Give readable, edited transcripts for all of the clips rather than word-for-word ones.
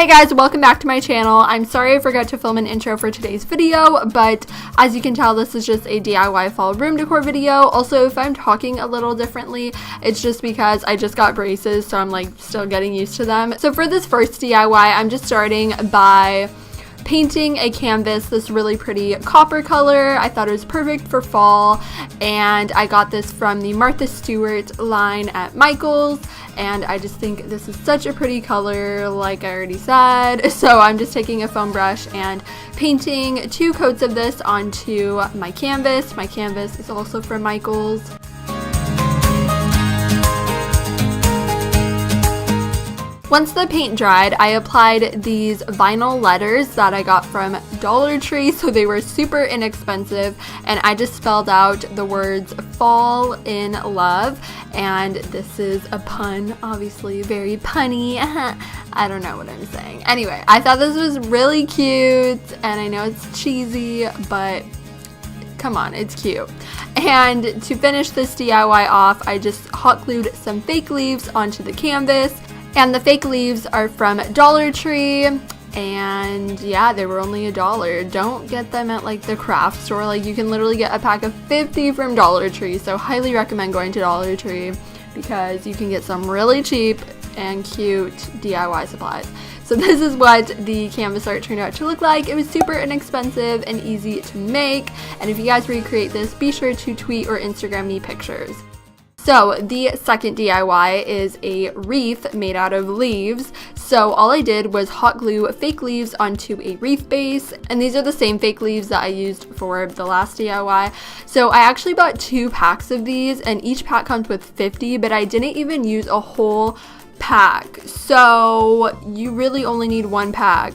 Hey guys, welcome back to my channel. I'm sorry I forgot to film an intro for today's video, but as you can tell, this is just a DIY fall room decor video. Also, if I'm talking a little differently, it's just because I just got braces, so I'm like still getting used to them. So for this first DIY, I'm just starting by painting a canvas this really pretty copper color. I thought it was perfect for fall, and I got this from the Martha Stewart line at Michael's, and I just think this is such a pretty color, like I already said. So I'm just taking a foam brush and painting 2 coats of this onto my canvas. My canvas is also from Michael's. Once the paint dried, I applied these vinyl letters that I got from Dollar Tree, so they were super inexpensive, and I just spelled out the words fall in love, and this is a pun, obviously very punny. I don't know what I'm saying. Anyway, I thought this was really cute, and I know it's cheesy, but come on, it's cute. And to finish this DIY off, I just hot glued some fake leaves onto the canvas. And the fake leaves are from Dollar Tree, and yeah, they were only $1. Don't get them at like the craft store. Like, you can literally get a pack of 50 from Dollar Tree, so highly recommend going to Dollar Tree because you can get some really cheap and cute DIY supplies. So this is what the canvas art turned out to look like. It was super inexpensive and easy to make, and if you guys recreate this, be sure to tweet or Instagram me pictures. So the second DIY is a wreath made out of leaves. So all I did was hot glue fake leaves onto a wreath base, and these are the same fake leaves that I used for the last DIY. So I actually bought 2 packs of these, and each pack comes with 50, but I didn't even use a whole pack. So you really only need 1 pack,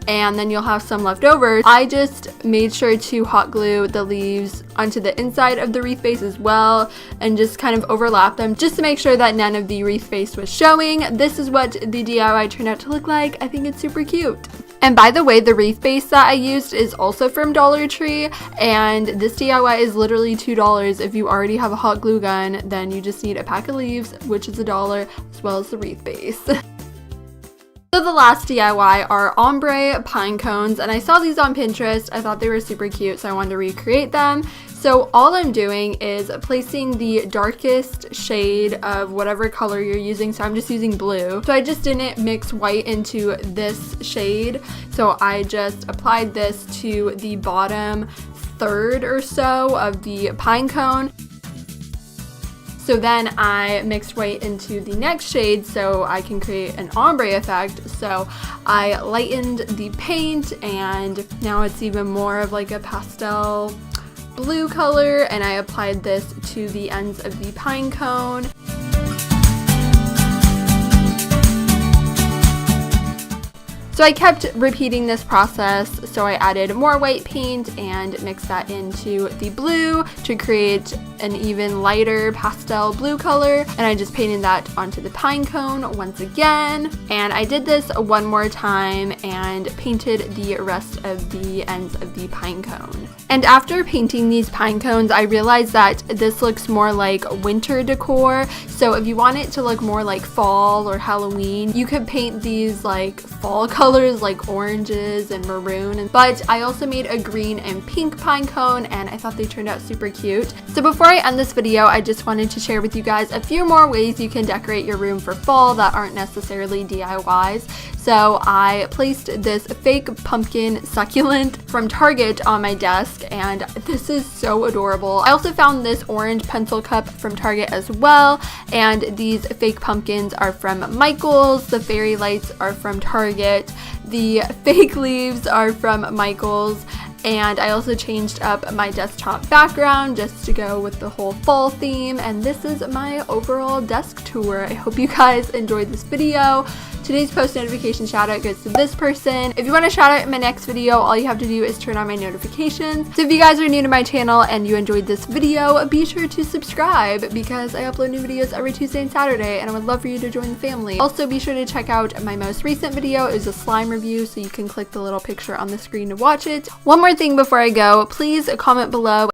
and then you'll have some left over. I just made sure to hot glue the leaves onto the inside of the wreath base as well, and just kind of overlap them just to make sure that none of the wreath base was showing. This is what the DIY turned out to look like. I think it's super cute. And by the way, the wreath base that I used is also from Dollar Tree, and this DIY is literally $2. If you already have a hot glue gun, then you just need a pack of leaves, which is $1, as well as the wreath base. So the last DIY are ombre pine cones, and I saw these on Pinterest. I thought they were super cute, so I wanted to recreate them. So all I'm doing is placing the darkest shade of whatever color you're using. So I'm just using blue. So I just didn't mix white into this shade. So I just applied this to the bottom third or so of the pine cone. So then I mixed white into the next shade so I can create an ombre effect. So I lightened the paint, and now it's even more of like a pastel blue color, and I applied this to the ends of the pine cone. So I kept repeating this process, so I added more white paint and mixed that into the blue to create an even lighter pastel blue color, and I just painted that onto the pine cone once again. And I did this one more time and painted the rest of the ends of the pine cone. And after painting these pine cones, I realized that this looks more like winter decor. So if you want it to look more like fall or Halloween, you could paint these like fall colors like oranges and maroon. But I also made a green and pink pine cone, and I thought they turned out super cute. So before I end this video, I just wanted to share with you guys a few more ways you can decorate your room for fall that aren't necessarily DIYs. So I placed this fake pumpkin succulent from Target on my desk, and this is so adorable. I also found this orange pencil cup from Target as well, and these fake pumpkins are from Michael's. The fairy lights are from Target. The fake leaves are from Michael's. And I also changed up my desktop background just to go with the whole fall theme. And this is my overall desk tour. I hope you guys enjoyed this video. Today's post notification shout out goes to this person. If you want a shout out in my next video, all you have to do is turn on my notifications. So if you guys are new to my channel and you enjoyed this video, be sure to subscribe because I upload new videos every Tuesday and Saturday, and I would love for you to join the family. Also, be sure to check out my most recent video. It was a slime review, so you can click the little picture on the screen to watch it. One more thing before I go, please comment below